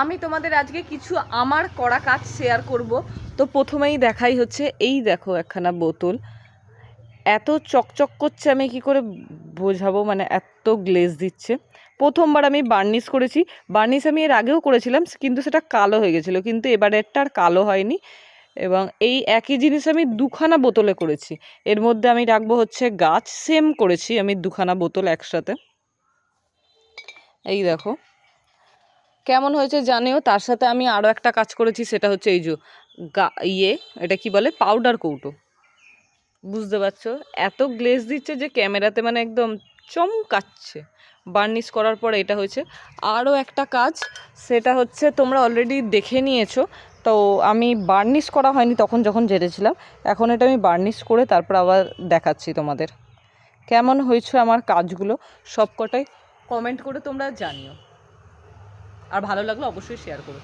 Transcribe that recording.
আমি তোমাদের আজকে কিছু আমার করা কাজ শেয়ার করব। তো প্রথমেই দেখাই হচ্ছে এই দেখো একখানা বোতল, এত চকচক করছে, আমি কি করে বোঝাবো, মানে এত গ্লেজ দিচ্ছে। প্রথমবার আমি বার্নিশ করেছি, বার্নিশ আমি এর আগেও করেছিলাম কিন্তু সেটা কালো হয়ে গেছিলো, কিন্তু এবারেরটা আর কালো হয়নি। এবং এই একই জিনিস আমি দুখানা বোতলে করেছি। এর মধ্যে আমি রাখবো হচ্ছে গাছ, সেম করেছি আমি দুখানা বোতল একসাথে। এই দেখো কেমন হয়েছে জানিও। তার সাথে আমি আরও একটা কাজ করেছি, সেটা হচ্ছে এই যে এটা কি বলে, পাউডার কৌটো। বুঝতে পারছো, এত গ্লেজ দিচ্ছে যে ক্যামেরাতে মানে একদম চমকাচ্ছে। বার্নিশ করার পর এটা হয়েছে। আরও একটা কাজ, সেটা হচ্ছে তোমরা অলরেডি দেখে নিয়েছো। তো আমি বার্নিশ করা হয়নি তখন যখন জেরেছিলাম, এখন এটা আমি বার্নিশ করে তারপর আবার দেখাচ্ছি তোমাদের কেমন হয়েছে আমার কাজগুলো। সবকটাই কমেন্ট করে তোমরা জানিও, আর ভালো লাগলে অবশ্যই শেয়ার করো।